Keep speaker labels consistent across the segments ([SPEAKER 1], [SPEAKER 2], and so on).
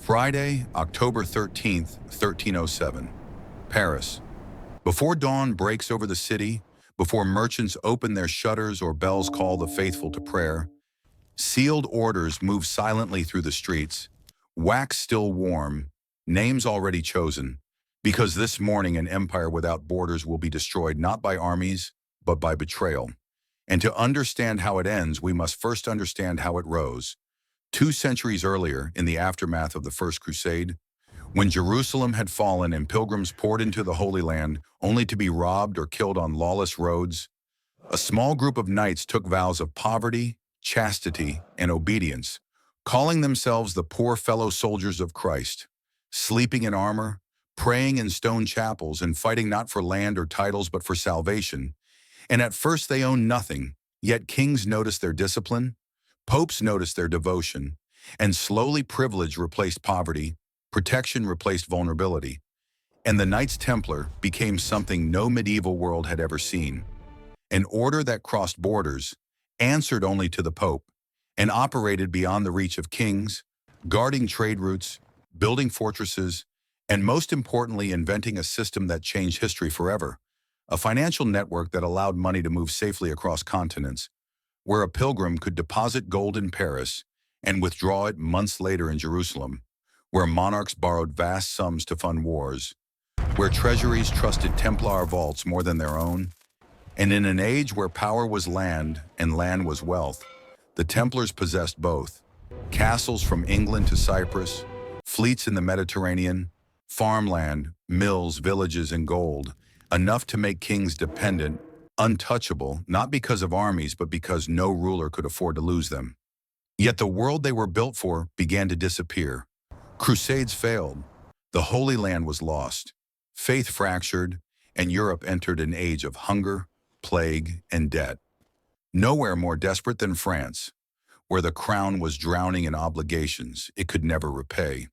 [SPEAKER 1] Friday, October 13th, 1307. Paris. Before dawn breaks over the city, before merchants open their shutters or bells call the faithful to prayer, sealed orders move silently through the streets, wax still warm, names already chosen, because this morning an empire without borders will be destroyed not by armies, but by betrayal. And to understand how it ends, we must first understand how it rose. 2 centuries earlier, in the aftermath of the First Crusade, when Jerusalem had fallen and pilgrims poured into the Holy Land only to be robbed or killed on lawless roads, a small group of knights took vows of poverty, chastity, and obedience, calling themselves the poor fellow soldiers of Christ, sleeping in armor, praying in stone chapels, and fighting not for land or titles but for salvation. And at first they owned nothing, yet kings noticed their discipline, popes noticed their devotion, and slowly privilege replaced poverty, protection replaced vulnerability, and the Knights Templar became something no medieval world had ever seen. An order that crossed borders, answered only to the Pope, and operated beyond the reach of kings, guarding trade routes, building fortresses, and most importantly, inventing a system that changed history forever, a financial network that allowed money to move safely across continents, where a pilgrim could deposit gold in Paris and withdraw it months later in Jerusalem, where monarchs borrowed vast sums to fund wars, where treasuries trusted Templar vaults more than their own, and in an age where power was land and land was wealth, the Templars possessed both: castles from England to Cyprus, fleets in the Mediterranean, farmland, mills, villages, and gold, enough to make kings dependent, untouchable, not because of armies, but because no ruler could afford to lose them. Yet the world they were built for began to disappear. Crusades failed, the Holy Land was lost, faith fractured, and Europe entered an age of hunger, plague, and debt. Nowhere more desperate than France, where the crown was drowning in obligations it could never repay.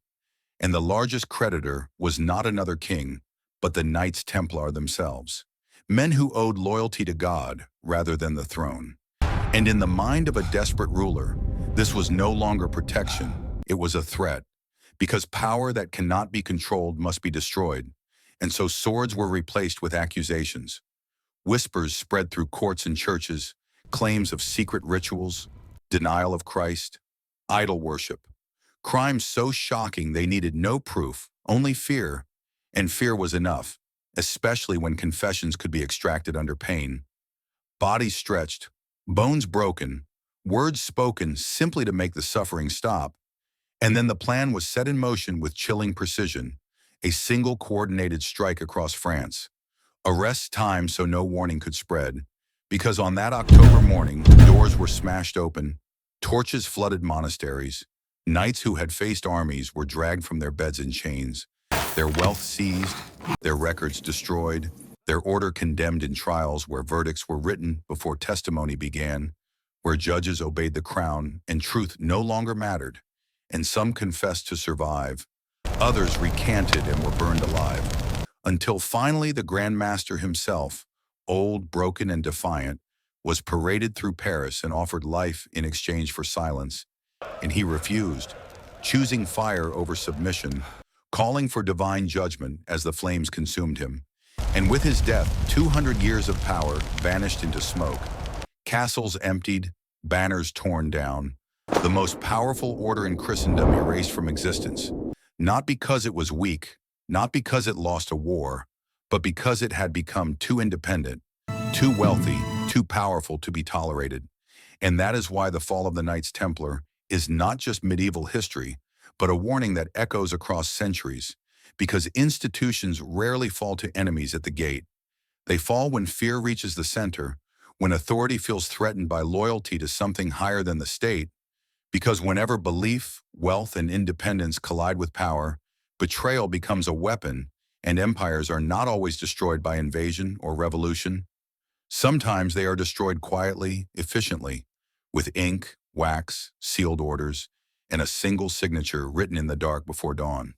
[SPEAKER 1] And the largest creditor was not another king, but the Knights Templar themselves, men who owed loyalty to God rather than the throne. And in the mind of a desperate ruler, this was no longer protection, it was a threat, because power that cannot be controlled must be destroyed, and so swords were replaced with accusations. Whispers spread through courts and churches, claims of secret rituals, denial of Christ, idol worship, crimes so shocking they needed no proof, only fear, and fear was enough, especially when confessions could be extracted under pain. Bodies stretched, bones broken, words spoken simply to make the suffering stop. And then the plan was set in motion with chilling precision, a single coordinated strike across France. Arrest time so no warning could spread, because on that October morning, doors were smashed open, torches flooded monasteries, knights who had faced armies were dragged from their beds in chains, their wealth seized, their records destroyed, their order condemned in trials where verdicts were written before testimony began, where judges obeyed the crown and truth no longer mattered, and some confessed to survive, others recanted and were burned alive, until finally the Grand Master himself, old, broken, and defiant, was paraded through Paris and offered life in exchange for silence, and he refused, choosing fire over submission, calling for divine judgment as the flames consumed him. And with his death, 200 years of power vanished into smoke, castles emptied, banners torn down, the most powerful order in Christendom erased from existence, not because it was weak, not because it lost a war, but because it had become too independent, too wealthy, too powerful to be tolerated. And that is why the fall of the Knights Templar is not just medieval history, but a warning that echoes across centuries, because institutions rarely fall to enemies at the gate. They fall when fear reaches the center, when authority feels threatened by loyalty to something higher than the state, because whenever belief, wealth, and independence collide with power, betrayal becomes a weapon, and empires are not always destroyed by invasion or revolution. Sometimes they are destroyed quietly, efficiently, with ink, wax, sealed orders, and a single signature written in the dark before dawn.